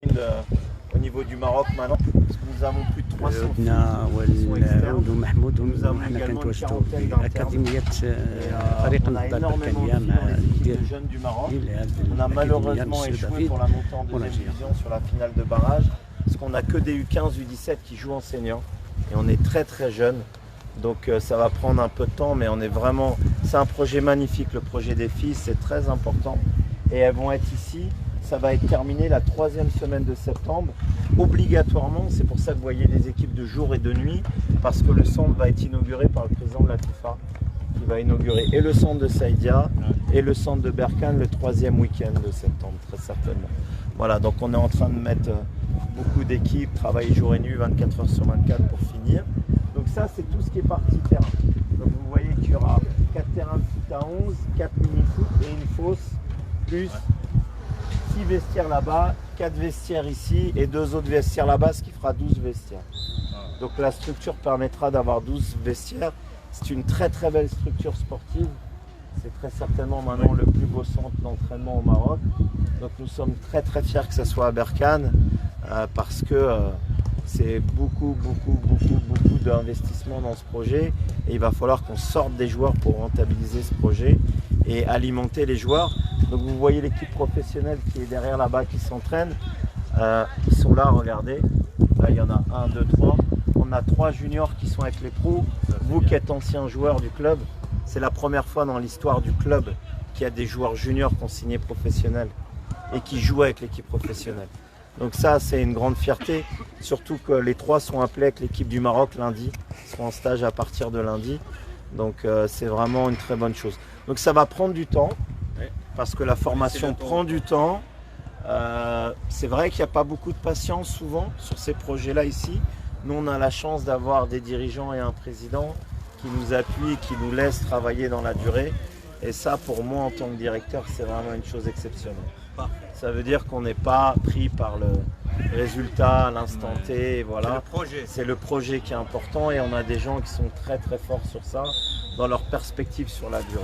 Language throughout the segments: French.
Au niveau du Maroc maintenant, parce que nous avons plus de 300 filles qui sont externes. Nous avons également une quarantaine d'internes. On a énormément de jeunes du Maroc. On a malheureusement échoué pour la montée en deuxième division sur la finale de barrage, parce qu'on n'a que des U15, U17 qui jouent enseignants. Et on est très très jeunes. Donc ça va prendre un peu de temps, mais on est vraiment... C'est un projet magnifique, le projet des filles, c'est très important. Et elles vont être ici. Ça va être terminé la 3e semaine de septembre, obligatoirement. C'est pour ça que vous voyez des équipes de jour et de nuit, parce que le centre va être inauguré par le président de la FIFA, qui va inaugurer et le centre de Saïdia et le centre de Berkane le 3e week-end de septembre, très certainement. Voilà, donc on est en train de mettre beaucoup d'équipes, travailler jour et nuit, 24 heures sur 24 pour finir. Donc ça, c'est tout ce qui est partie terrain. Donc vous voyez qu'il y aura 4 terrains de foot à 11, 4 mini-foot et une fosse, plus 6 vestiaires là-bas, 4 vestiaires ici et 2 autres vestiaires là-bas, ce qui fera 12 vestiaires. Donc la structure permettra d'avoir 12 vestiaires. C'est une très très belle structure sportive. C'est très certainement maintenant le plus beau centre d'entraînement au Maroc. Donc nous sommes très très fiers que ce soit à Berkane parce que c'est beaucoup d'investissement dans ce projet et il va falloir qu'on sorte des joueurs pour rentabiliser ce projet et alimenter les joueurs. Donc vous voyez l'équipe professionnelle qui est derrière là-bas qui s'entraîne. Ils sont là, regardez. Là il y en a 1, 2, 3. On a 3 juniors qui sont avec les pros. Vous qui êtes anciens joueurs du club, c'est la première fois dans l'histoire du club qu'il y a des joueurs juniors qui ont signé professionnels et qui jouent avec l'équipe professionnelle. Donc ça, c'est une grande fierté, surtout que les 3 sont appelés avec l'équipe du Maroc lundi. Ils seront en stage à partir de lundi. Donc c'est vraiment une très bonne chose. Donc ça va prendre du temps, parce que la formation prend du temps. C'est vrai qu'il n'y a pas beaucoup de patience souvent sur ces projets-là ici. Nous, on a la chance d'avoir des dirigeants et un président qui nous appuient, qui nous laissent travailler dans la durée. Et ça, pour moi, en tant que directeur, c'est vraiment une chose exceptionnelle. Ça veut dire qu'on n'est pas pris par le résultat à l'instant T. Voilà. C'est le projet qui est important et on a des gens qui sont très très forts sur ça, dans leur perspective sur la durée.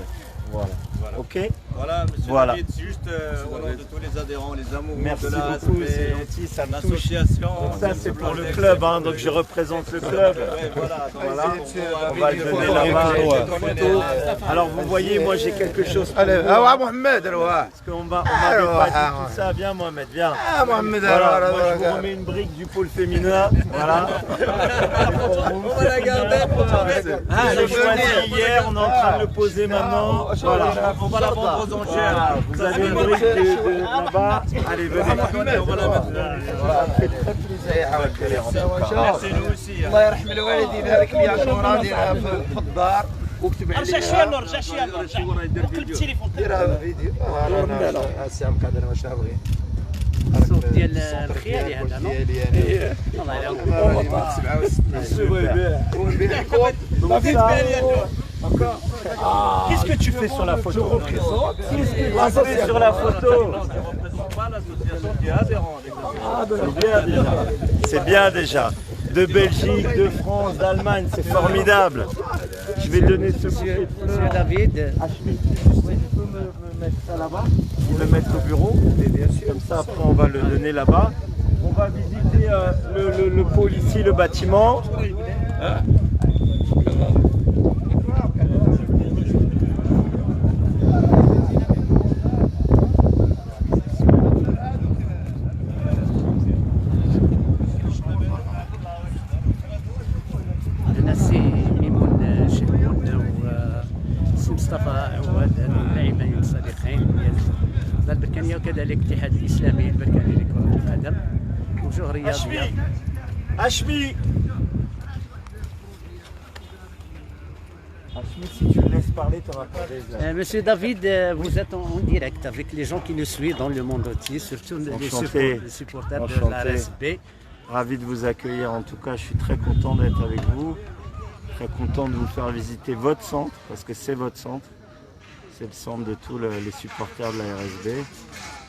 Voilà. Ok. Voilà, monsieur David, c'est juste au nom de tous les adhérents, les amoureux de la beaucoup, c'est gentil, ça me touche. Donc ça c'est pour le club, hein, donc je représente le club. Voilà. On va le donner là-bas. Alors vous voyez, moi j'ai quelque chose pour vous. Parce qu'on m'avait pas dit tout ça. Viens Mohamed, viens. Voilà, moi je vous remets une brique du pôle féminin. Voilà. On va la garder pour j'ai choisi hier, on est en train de le poser maintenant. Voilà. On va la vendre aux enchères. Vous avez une brique de là-bas. Allez, venez. On va la mettre. Ça fait très plaisir. Merci nous aussi. الله يرحم الوالدين هذيك اللي عاشوره ديرها في الدار وكتب رجع شويه نور رجع شويه نور رجع وقلب التليفون ديرها فيديو انا سي عم قادر واش نبغي الصوت ديال الخيالي هذا نو الله يعاونك Qu'est-ce que tu fais sur la photo? Qu'est-ce que tu fais sur la photo? Pas l'association qui est adhérente. C'est bien déjà. De Belgique, de France, d'Allemagne, c'est formidable. Je vais donner ce bouquet de fleurs. Monsieur David. Achille, tu peux me mettre ça là-bas, ou le mettre au bureau. Comme ça, après, on va le donner là-bas. On va visiter le pôle ici, le bâtiment. مصطفى عواد اللاعبين الصديقين ديال البركانيه وكذلك الاتحاد الاسلامي البركاني لكره القدم وجوه رياضيه. Hachmi, si tu le laisses parler, tu n'auras pas raison. Monsieur David, vous êtes en direct avec les gens qui nous suivent dans le monde entier, surtout les supporters de la RSB. Ravi de vous accueillir. En tout cas, je suis très content d'être avec vous. Très content de vous faire visiter votre centre, parce que c'est votre centre. C'est le centre de tous les supporters de la RSB.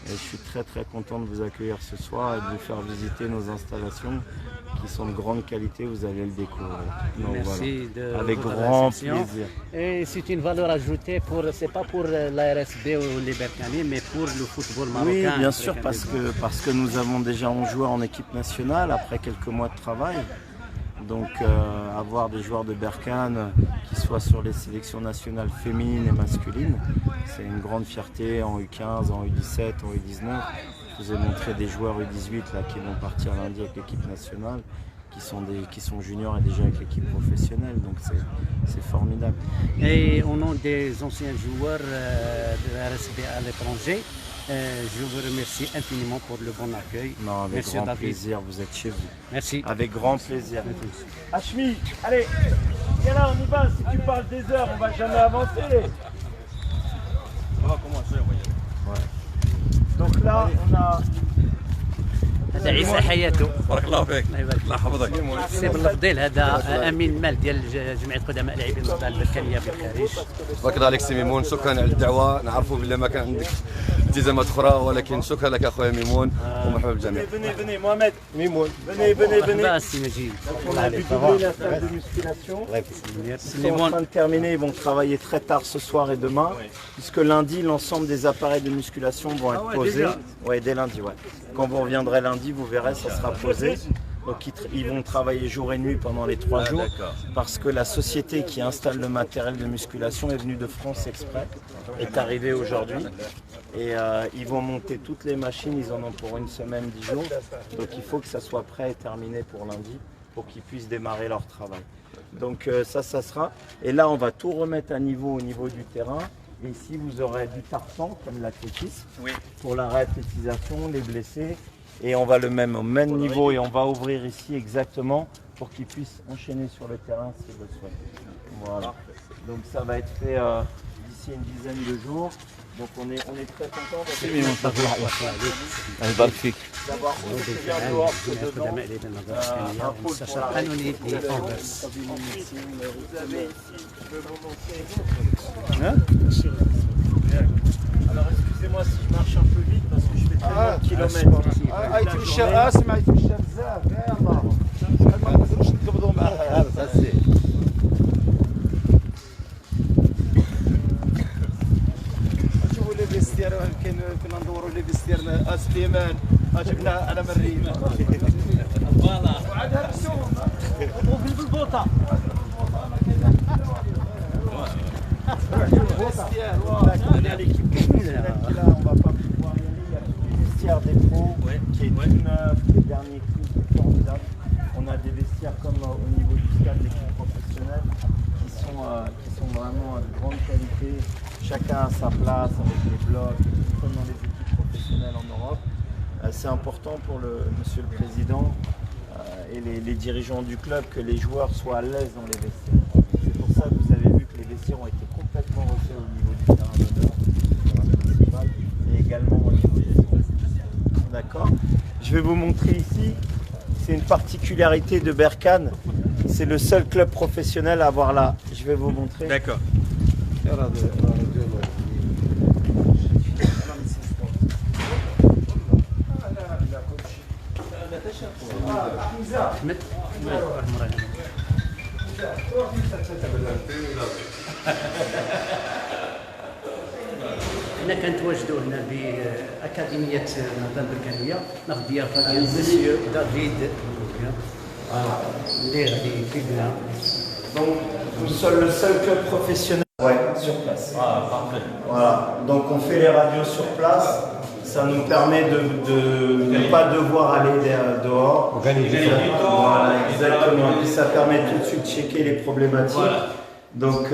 Et je suis très content de vous accueillir ce soir et de vous faire visiter nos installations qui sont de grande qualité, vous allez le découvrir. Donc, Merci voilà. Avec grand plaisir. Et c'est une valeur ajoutée, c'est pas pour l'ARSB ou les Berkane, mais pour le football marocain. Oui, bien sûr, parce que nous avons déjà 11 joueurs en équipe nationale après quelques mois de travail. Donc avoir des joueurs de Berkane qui soient sur les sélections nationales féminines et masculines, c'est une grande fierté en U15, en U17, en U19. Je vous ai montré des joueurs U18 là, qui vont partir lundi avec l'équipe nationale, qui sont juniors et déjà avec l'équipe professionnelle, donc c'est formidable. Et au nom des anciens joueurs de la RSB à l'étranger, je vous remercie infiniment pour le bon accueil. Non, avec Merci, grand David. plaisir, vous êtes chez vous. Merci. Avec grand plaisir. Hachmi, allez, viens là, on y va. Si tu parles des heures, on va jamais avancer. On va commencer, voyez. Donc là, on a... هذا عيسى حياته. بارك الله فيك. الله يحفظك. سي بالفضيل هذا امين المال ديال جمعيه قدماء لاعبين النهضه البركانيه بالخارج. بارك الله عليك سي ميمون، شكرا على الدعوه، نعرفوا بلي ما كان عندك التزامات اخرى، ولكن شكرا لك اخويا ميمون ومرحبا بالجميع. Venez, Mohamed. ميمون. مرحبا سي مجيد. On a vu doubler la salle de musculation. Ils sont en train de terminer, ils vont travailler très tard ce soir et demain, puisque lundi, l'ensemble des appareils de musculation vont être posés. Ouais, dès lundi, ouais. Quand vous reviendrez lundi, vous verrez, ça sera posé. Donc ils vont travailler jour et nuit pendant les 3 jours, parce que la société qui installe le matériel de musculation est venue de France Exprès, est arrivée aujourd'hui. Et ils vont monter toutes les machines, ils en ont pour une semaine, 10 jours. Donc il faut que ça soit prêt et terminé pour lundi, pour qu'ils puissent démarrer leur travail. Donc ça sera. Et là, on va tout remettre à niveau au niveau du terrain. Et ici, vous aurez du tartan, comme l'athlétisme, pour la réathlétisation, les blessés. Et on va le mettre au même niveau et on va ouvrir ici exactement pour qu'ils puissent enchaîner sur le terrain s'ils le souhaitent. Voilà. Donc ça va être fait d'ici une dizaine de jours. Donc on est très contents d'avoir aussi bien dehors que dedans un pôle pour la réathlétisation. Vous avez ici, je vais vous montrer. Alors excusez-moi si je marche un peu vite parce que je fais tellement de kilomètres ici. يتمشى اسمع يتمشى بزاف يلاه شحال ما نقدروش نقبضوا معاه هذا سي شوفوا لي فيستير كنا ندوروا لي فيستير سليمان جبنا على مريم فوالا وعاد هرسوم وفي بالبوطه On a l'équipe professionnelle qui est là, on va pas pouvoir y aller. Il y a tous les vestiaires des pros qui est tout neuf, les derniers coups, c'est formidable. On a des vestiaires comme au niveau du stade, l'équipe professionnelle, qui sont vraiment de grande qualité. Chacun a sa place avec les blocs, comme dans les équipes professionnelles en Europe. C'est important pour monsieur le Président et les dirigeants du club que les joueurs soient à l'aise dans les vestiaires. C'est pour ça que vous avez vu que les vestiaires ont été complètement refaits au niveau du terrain d'honneur et également au niveau des soins. D'accord. Je vais vous montrer ici, c'est une particularité de Berkane, c'est le seul club professionnel à avoir là. Je vais vous montrer. D'accord. حنا كنتواجدوا هنا بأكاديمية النهضة البركانية ناخذ ضيافة ديال مسيو دافيد اللي غادي يفيدنا. Donc, nous sommes le seul club professionnel sur place. Ah, parfait. Voilà. Donc, on fait les radios sur place. Ça nous permet de ne pas devoir aller dehors. Voilà, exactement. Et puis, ça permet tout de suite de checker les problématiques. Voilà. Donc,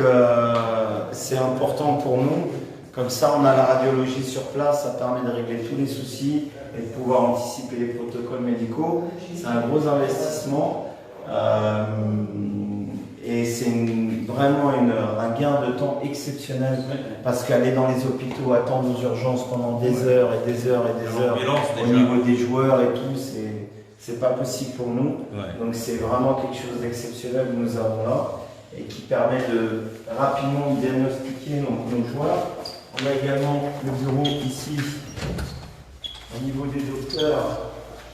c'est important pour nous. Comme ça, on a la radiologie sur place. Ça permet de régler tous les soucis et de pouvoir anticiper les protocoles médicaux. C'est un gros investissement. Et c'est vraiment un gain de temps exceptionnel parce qu'aller dans les hôpitaux, attendre aux urgences pendant des heures et des heures et des heures au niveau des joueurs et tout, c'est pas possible pour nous. Donc c'est vraiment quelque chose d'exceptionnel que nous avons là et qui permet de rapidement diagnostiquer nos joueurs. On a également le bureau ici Au niveau des docteurs,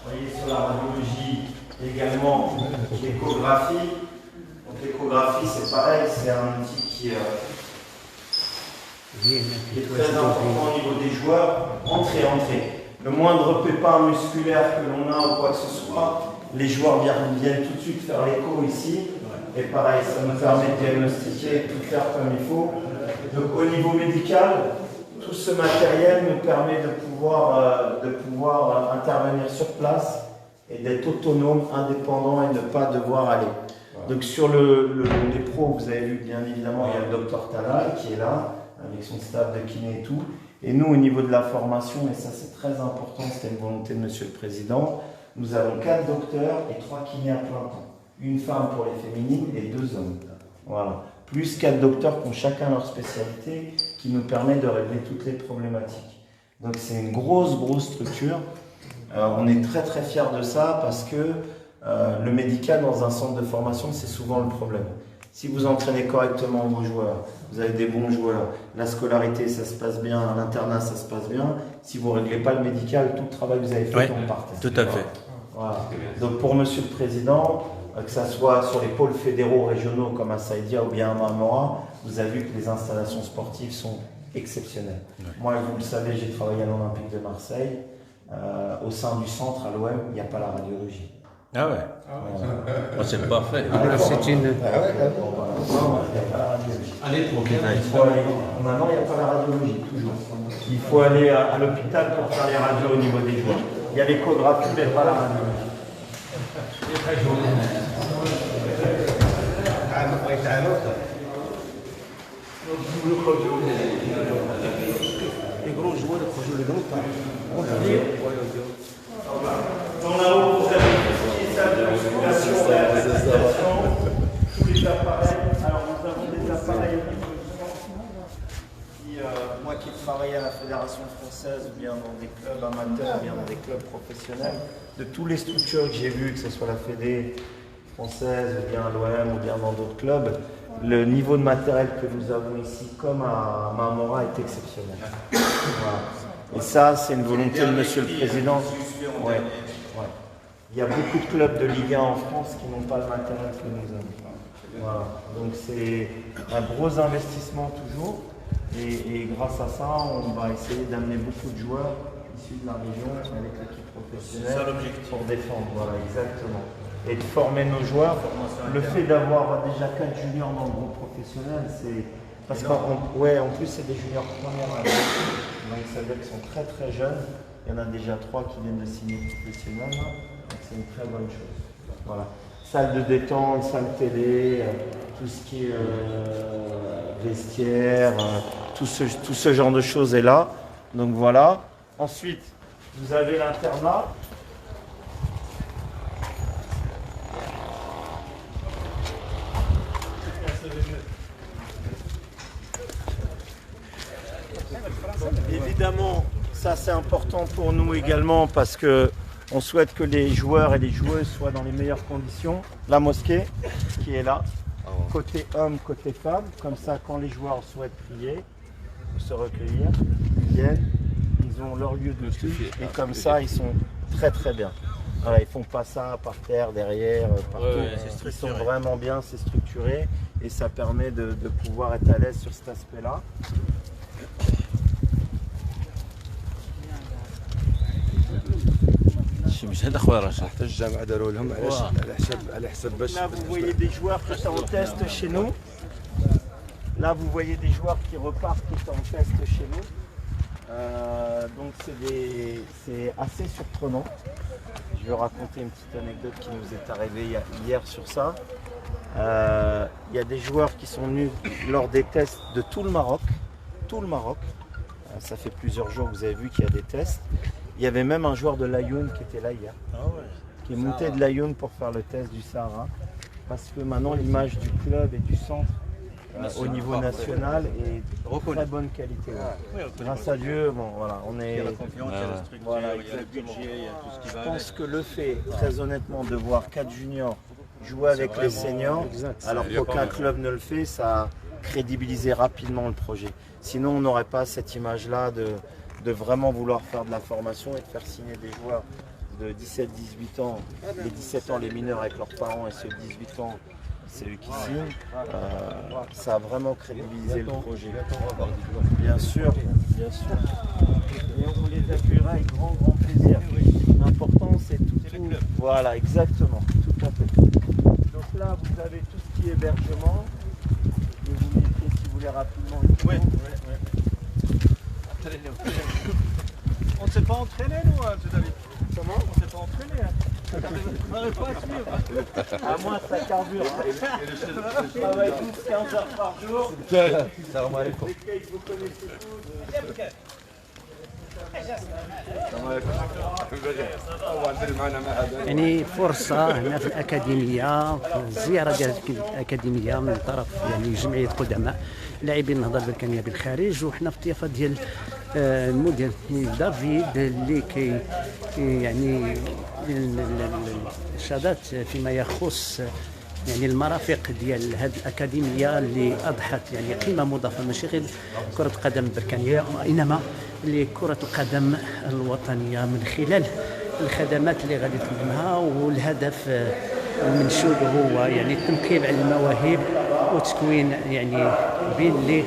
vous voyez sur la radiologie également l'échographie. Donc l'échographie c'est pareil, c'est un outil qui est très important au niveau des joueurs. Entrée. Le moindre pépin musculaire que l'on a ou quoi que ce soit, les joueurs viennent tout de suite faire l'écho ici. Et pareil, ça nous permet de diagnostiquer et de tout faire comme il faut. Donc au niveau médical, tout ce matériel nous permet de pouvoir intervenir sur place et d'être autonome, indépendant et de ne pas devoir aller. Donc sur les pros, vous avez vu bien évidemment, il y a le docteur Talal qui est là, avec son staff de kiné et tout. Et nous, au niveau de la formation, et ça c'est très important, c'était une volonté de Monsieur le Président, nous avons 4 docteurs et 3 kinés à plein temps. Une femme pour les féminines et 2 hommes. Voilà. Plus 4 docteurs qui ont chacun leur spécialité, qui nous permet de régler toutes les problématiques. Donc c'est une grosse structure. On est très fiers de ça parce que le médical dans un centre de formation, c'est souvent le problème. Si vous entraînez correctement vos joueurs, vous avez des bons joueurs, la scolarité ça se passe bien, l'internat ça se passe bien, si vous ne réglez pas le médical, tout le travail que vous avez fait tombe par terre. Tout à fait. Voilà. Donc pour Monsieur le Président, que ce soit sur les pôles fédéraux régionaux comme à Saïdia ou bien à Marmora, vous avez vu que les installations sportives sont exceptionnelles. Moi, vous le savez, j'ai travaillé à l'Olympique de Marseille. Au sein du centre, à l'OM, il n'y a pas la radiologie. Ah ouais. Oh, c'est parfait. C'est une... Allez, pour Maintenant, il n'y a pas la radiologie, toujours. Il faut aller à l'hôpital pour faire les radios au niveau des joueurs. Il y a l'échographie, mais pas la radiologie. Les gros joueurs, les gros Dans la haut, vous avez les salles de musculation, réadaptation, tous les appareils. Alors nous avons des appareils au niveau du centre. Moi qui travaille à la Fédération française, ou bien dans des clubs amateurs, ou bien dans des clubs professionnels, de toutes les structures que j'ai vues, que ce soit la Fédé française, ou bien à l'OM, ou bien dans d'autres clubs, le niveau de matériel que nous avons ici, comme à Marmora, est exceptionnel. Voilà. Et ça, c'est une volonté de Monsieur le Président. Ouais. Il y a beaucoup de clubs de Ligue 1 en France qui n'ont pas le matériel que nous avons. Voilà. Donc c'est un gros investissement toujours. Et grâce à ça, on va essayer d'amener beaucoup de joueurs issus de la région avec l'équipe professionnelle pour défendre. Voilà, exactement. Et de former nos joueurs. Le fait d'avoir déjà 4 juniors dans le groupe professionnel, c'est... Parce qu'en plus, c'est des juniors première année. Donc ça veut dire qu'ils sont très jeunes. Il y en a déjà 3 qui viennent de signer professionnel. Donc c'est une très bonne chose. Voilà. Salle de détente, salle télé, tout ce qui est vestiaire, tout ce genre de choses est là. Donc voilà. Ensuite, vous avez l'internat. Évidemment, ça c'est important pour nous également parce que on souhaite que les joueurs et les joueuses soient dans les meilleures conditions. La mosquée qui est là, côté homme, côté femme, comme ça quand les joueurs souhaitent prier ou se recueillir, ils viennent, ils ont leur lieu de culte et comme ça ils sont très bien. Voilà, ils font pas ça par terre, derrière, partout. Ils sont vraiment bien, c'est structuré et ça permet de pouvoir être à l'aise sur cet aspect-là. Là vous voyez des joueurs qui sont en test chez nous. Là vous voyez des joueurs qui repartent qui sont en test chez nous. Donc c'est assez surprenant. Je vais raconter une petite anecdote qui nous est arrivée hier sur ça. Il y a des joueurs qui sont venus lors des tests de tout le Maroc. Ça fait plusieurs jours que vous avez vu qu'il y a des tests. Il y avait même un joueur de l'Ayoun qui était là hier, qui est monté de l'Ayoun pour faire le test du Sahara. Parce que maintenant l'image du club et du centre au niveau national est de très bonne qualité. Grâce à Dieu, bon voilà, on est... Il y a la confiance, il y a la structure, voilà, il y a le budget, il y a tout ce qui va. Je pense que le fait, très honnêtement, de voir 4 juniors jouer avec les seniors, alors qu'aucun club ne le fait, ça a crédibilisé rapidement le projet. Sinon, on n'aurait pas cette image-là de vraiment vouloir faire de la formation et de faire signer des joueurs de 17-18 ans, les 17 ans les mineurs avec leurs parents et ceux de 18 ans, c'est eux qui signent. Ça a vraiment crédibilisé le projet. Bien sûr, bien sûr. Et on les accueillera avec grand plaisir. L'important c'est tout. Voilà, exactement, tout à fait. Donc là, vous avez tout ce qui est hébergement. Je vais vous montrer si vous voulez rapidement. Oui. On ne s'est pas entraîné, nous, M. David. Comment? On ne s'est pas entraîné. On n'arrive pas à suivre. À moins ça carbure. Je travaille 12-15 heures par jour. Lesquels vous connaissez tous. يعني فرصة هنا في الأكاديمية زيارة ديال الأكاديمية من طرف يعني جمعية قدماء لاعبين النهضة البركانية بالخارج، وحنا في الضيافة ديال المدير دافيد اللي كي يعني الإرشادات فيما يخص يعني المرافق ديال هذه الأكاديمية اللي أضحت يعني قيمة مضافة ماشي غير كرة قدم بركانية وإنما لكرة القدم الوطنية من خلال الخدمات اللي غادي تقدمها، والهدف المنشود هو يعني التنقيب على المواهب وتكوين يعني بين اللي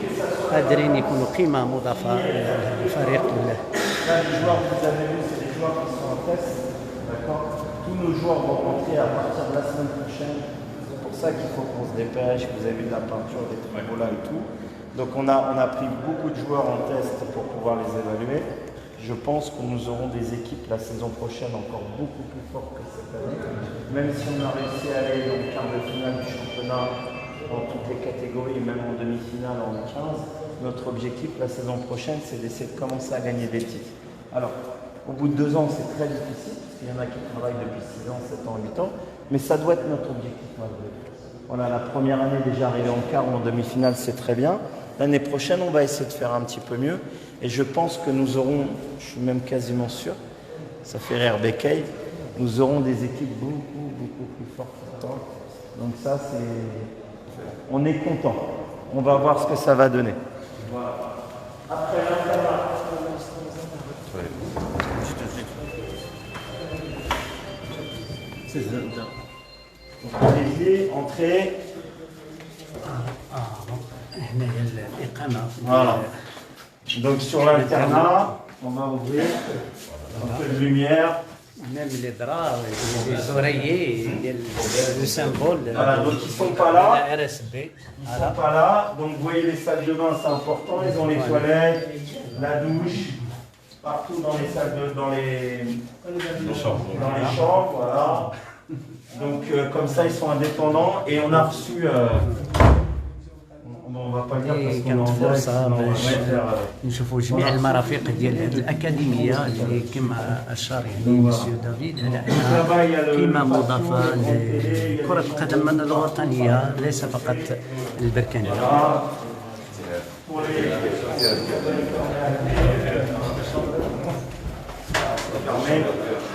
قادرين يكونوا قيمة مضافة للفريق. Tous nos joueurs vont rentrer à partir de la semaine prochaine. C'est pour ça qu'il faut qu'on se dépêche. Vous avez vu de la peinture, des trémolas et tout. Donc on a pris beaucoup de joueurs en test pour pouvoir les évaluer. Je pense que nous aurons des équipes la saison prochaine encore beaucoup plus fortes que cette année. Même si on a réussi à aller dans le quart de finale du championnat dans toutes les catégories, même en demi-finale en 15, notre objectif la saison prochaine, c'est d'essayer de commencer à gagner des titres. Alors, au bout de 2 ans, c'est très difficile, parce qu'il y en a qui travaillent depuis 6 ans, 7 ans, 8 ans, mais ça doit être notre objectif. Voilà, la première année déjà arrivée en quart ou en demi-finale, c'est très bien. L'année prochaine, on va essayer de faire un petit peu mieux, et je pense que nous aurons, je suis même quasiment sûr, ça fait rire Bekay, nous aurons des équipes beaucoup plus fortes. Donc ça, c'est... On est content. On va voir ce que ça va donner. Voilà. Après l'internat. Allez-y, entrez. Voilà. Donc sur l'internat, on va ouvrir un peu de lumière. Même les draps, les oreillers, le symbole. Voilà, donc ils ne sont pas là. La RSB. Ils ne sont pas là. Donc vous voyez les salles de bain, c'est important. Ils ont les toilettes, la douche, partout dans les salles dans les chambres. Voilà. Donc comme ça, ils sont indépendants. Et on a reçu... on va pas dire parce qu'on كانت فرصة باش نشوفوا جميع المرافق ديال هذه الأكاديمية اللي كما أشار يعني مسيو دافيد على أنها قيمة مضافة لكرة القدم الوطنية ليس فقط البركانية.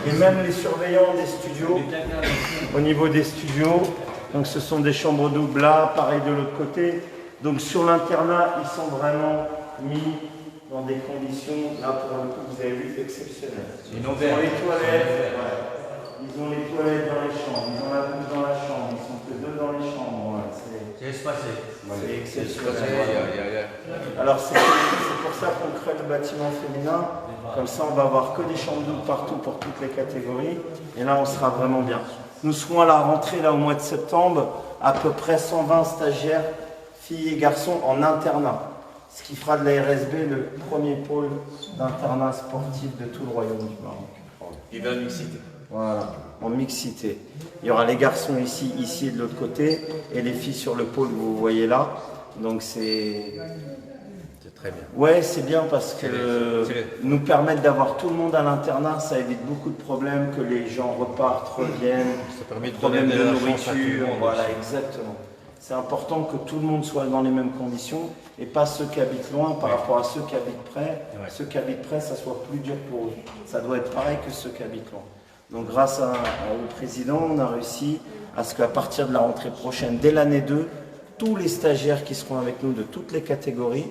Et même les surveillants des studios, au niveau des studios, donc ce sont des chambres doubles là, pareil de l'autre côté. Donc sur l'internat, ils sont vraiment mis dans des conditions, là pour le coup, vous avez vu, exceptionnelles. Ils ont les toilettes, ils ont les toilettes dans les chambres, ils ont la douche dans la chambre, ils sont que 2 dans les chambres. Voilà, c'est espacé. C'est exceptionnel. Alors c'est pour ça qu'on crée le bâtiment féminin. Comme ça, on va avoir que des chambres doubles partout pour toutes les catégories. Et là, on sera vraiment bien. Nous serons à la rentrée, là, au mois de septembre, à peu près 120 stagiaires, filles et garçons, en internat. Ce qui fera de la RSB le premier pôle d'internat sportif de tout le royaume du Maroc. Et vers la mixité. Voilà, en mixité. Il y aura les garçons ici et de l'autre côté, et les filles sur le pôle que vous voyez là. Donc c'est... Très bien. Ouais, c'est bien parce que nous permettre d'avoir tout le monde à l'internat, ça évite beaucoup de problèmes, que les gens repartent, reviennent, ça permet de problèmes de nourriture, voilà, exactement. C'est important que tout le monde soit dans les mêmes conditions et pas ceux qui habitent loin par rapport à ceux qui habitent près. Ouais. Ceux qui habitent près, ça soit plus dur pour eux. Ça doit être pareil que ceux qui habitent loin. Donc grâce au président, on a réussi à ce qu'à partir de la rentrée prochaine, dès l'année 2, tous les stagiaires qui seront avec nous de toutes les catégories,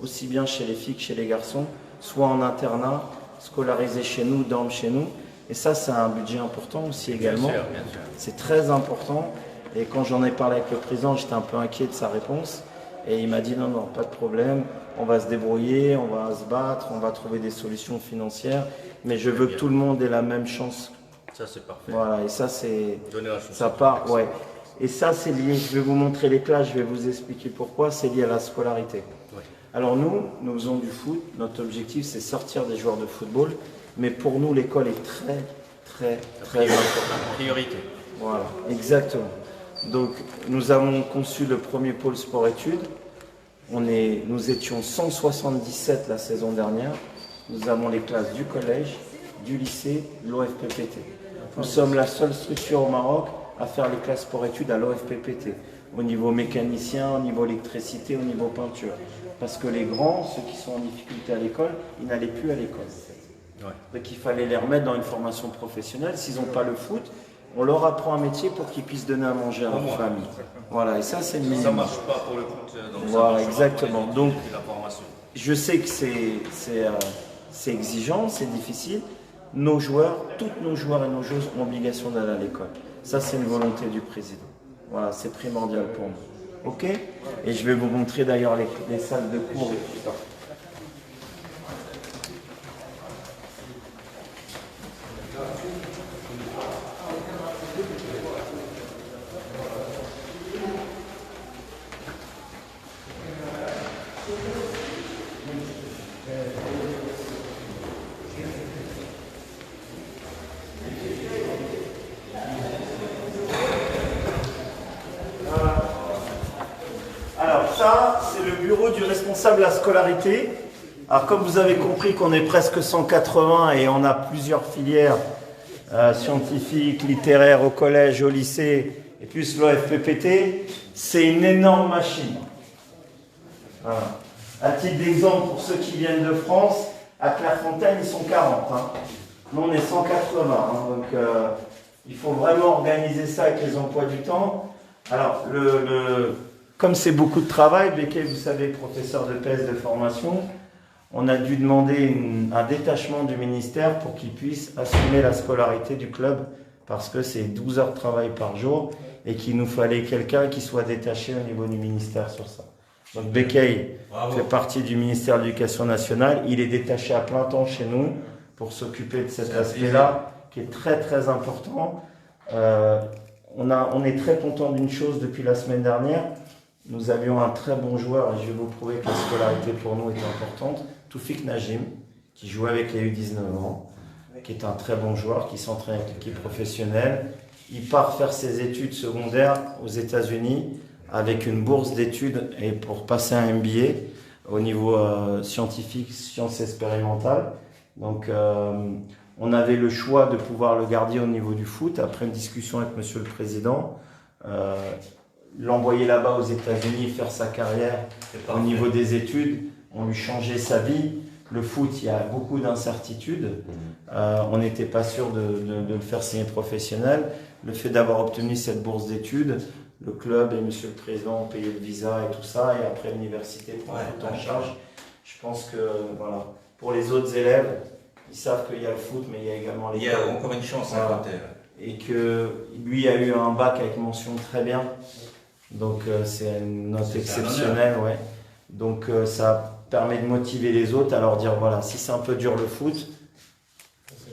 aussi bien chez les filles que chez les garçons, soit en internat, scolarisés chez nous, dorment chez nous. Et ça, c'est un budget important aussi également. Bien sûr, bien sûr. C'est très important. Et quand j'en ai parlé avec le président, j'étais un peu inquiet de sa réponse. Et il m'a dit non, non, pas de problème, on va se débrouiller, on va se battre, on va trouver des solutions financières. Mais je veux que tout le monde ait la même chance. Ça, c'est parfait. Voilà, et ça, c'est. Donner la chance. Ça part, ouais. Et ça, c'est lié, je vais vous montrer les classes, je vais vous expliquer pourquoi, c'est lié à la scolarité. Oui. Alors nous faisons du foot, notre objectif c'est sortir des joueurs de football, mais pour nous l'école est très importante. Priorité. Voilà, exactement. Donc nous avons conçu le premier pôle sport-études, nous étions 177 la saison dernière, nous avons les classes du collège, du lycée, l'OFPPT. Nous sommes la seule structure au Maroc à faire les classes sport-études à l'OFPPT, au niveau mécanicien, au niveau électricité, au niveau peinture. Parce que les grands, ceux qui sont en difficulté à l'école, ils n'allaient plus à l'école. Ouais. Donc il fallait les remettre dans une formation professionnelle. S'ils n'ont pas le foot, on leur apprend un métier pour qu'ils puissent donner à manger à leur famille. Voilà, et ça c'est le minimum. Ça ne marche pas pour le foot. Donc Voilà, ça exactement. Pour Donc la formation. je sais que c'est exigeant, c'est difficile. Nos joueurs, toutes nos joueurs et nos joueuses ont obligation d'aller à l'école. Ça, c'est une volonté du président. Voilà, c'est primordial pour nous. Ok? Et je vais vous montrer d'ailleurs les salles de cours et tout ça. Alors ça, c'est le bureau du responsable à scolarité. Alors comme vous avez compris qu'on est presque 180 et on a plusieurs filières scientifiques, littéraires au collège, au lycée et plus l'OFPPT, c'est une énorme machine. Voilà. À titre d'exemple, pour ceux qui viennent de France, à Clairefontaine, ils sont 40. Hein. Nous, on est 180. Hein. Donc, il faut vraiment organiser ça avec les emplois du temps. Alors, comme c'est beaucoup de travail, Bekay, vous savez, professeur de PS de formation, on a dû demander un détachement du ministère pour qu'il puisse assumer la scolarité du club, parce que c'est 12 heures de travail par jour et qu'il nous fallait quelqu'un qui soit détaché au niveau du ministère sur ça. Donc Bekay fait partie du ministère de l'Éducation nationale, il est détaché à plein temps chez nous pour s'occuper de cet aspect-là qui est très très important. On est très content d'une chose depuis la semaine dernière. Nous avions un très bon joueur, et je vais vous prouver que la scolarité pour nous est importante, Toufik Najim, qui joue avec les U19 ans, qui est un très bon joueur, qui s'entraîne avec l'équipe professionnelle. Il part faire ses études secondaires aux États-Unis avec une bourse d'études et pour passer un MBA au niveau scientifique, sciences expérimentales. Donc on avait le choix de pouvoir le garder au niveau du foot. Après une discussion avec Monsieur le Président, l'envoyer là-bas aux États-Unis, faire sa carrière au niveau des études, on lui changeait sa vie. Le foot, il y a beaucoup d'incertitudes. On n'était pas sûr de le faire signer professionnel. Le fait d'avoir obtenu cette bourse d'études, le club et Monsieur le Président ont payé le visa et tout ça, et après l'université prend tout en charge. Je pense que voilà, pour les autres élèves, ils savent qu'il y a le foot, mais il y a également l'école. Il y a encore une chance à côté. Et que lui a eu un bac avec mention très bien. Donc c'est une note exceptionnelle, ouais. Donc ça permet de motiver les autres à leur dire voilà, si c'est un peu dur le foot,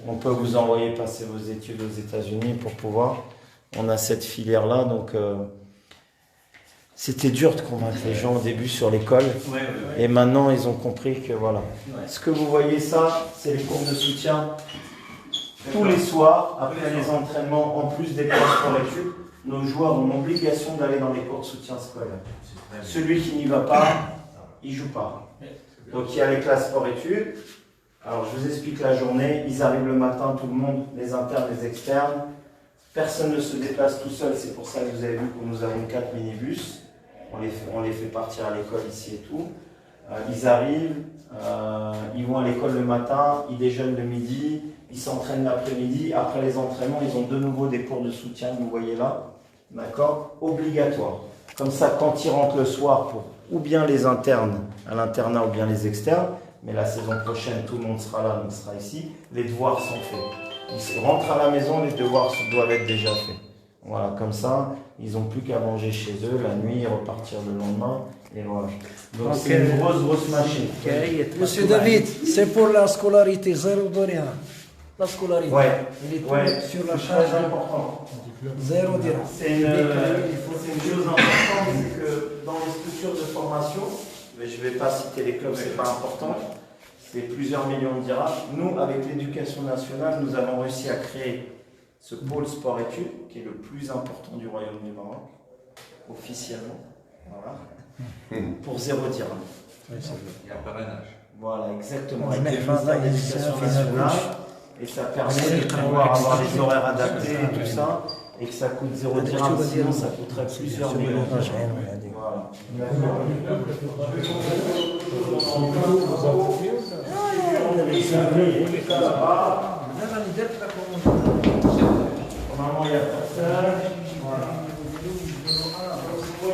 on peut vous envoyer passer vos études aux États-Unis pour pouvoir. On a cette filière-là, donc c'était dur de convaincre les gens au début sur l'école. Et maintenant, ils ont compris que voilà. Ce que vous voyez, ça, c'est les cours de soutien. Tous les soirs, après les entraînements, en plus des classes pour l'étude, nos joueurs ont l'obligation d'aller dans les cours de soutien scolaire. Celui qui n'y va pas, il ne joue pas. Donc il y a les classes sport-études. Alors je vous explique la journée. Ils arrivent le matin, tout le monde, les internes, les externes. Personne ne se déplace tout seul. C'est pour ça que vous avez vu que nous avons 4 minibus. On les fait partir à l'école ici et tout. Ils arrivent, ils vont à l'école le matin, ils déjeunent le midi, ils s'entraînent l'après-midi. Après les entraînements, ils ont de nouveau des cours de soutien que vous voyez là. D'accord ? Obligatoire. Comme ça, quand ils rentrent le soir pour ou bien les internes à l'internat ou bien les externes, Mais la saison prochaine, tout le monde sera là, donc sera ici. Les devoirs sont faits. Ils rentrent à la maison, les devoirs doivent être déjà faits. Voilà, comme ça, ils n'ont plus qu'à manger chez eux la nuit, repartir le lendemain. Et voilà. Donc c'est une grosse machine. Monsieur David, c'est pour la scolarité, zéro de rien. La scolarité. Ouais. Il est Ouais. sur la C'est charge. très important. Zéro dirham. C'est une chose importante, c'est que dans les structures de formation, mais je ne vais pas citer les clubs, c'est pas important, c'est plusieurs millions de dirhams. Nous, avec l'éducation nationale, nous avons réussi à créer ce pôle sport-études, qui est le plus important du Royaume du Maroc, officiellement, voilà, pour 0 dirham. Il y a un parrainage. Voilà, exactement. On Avec met l'éducation nationale, et ça permet de pouvoir avoir les horaires adaptés et tout ça, et que ça coûte 0 dirham, sinon ça coûterait plusieurs millions de dirhams. Voilà. Normalement, il y a personne. Voilà. Comme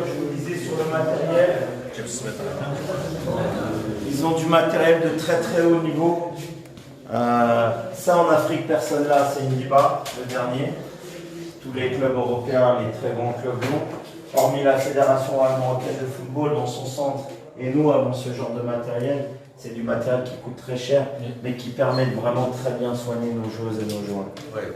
je vous disais sur le matériel, ils ont du matériel de très très haut niveau. Ça en Afrique, personne là, c'est Indiba, le dernier. Tous les clubs européens, les très grands clubs l'ont, hormis la Fédération marocaine de football dans son centre. Et nous avons ce genre de matériel. C'est du matériel qui coûte très cher, mais qui permet de vraiment très bien soigner nos joueuses et nos joueurs. Ouais,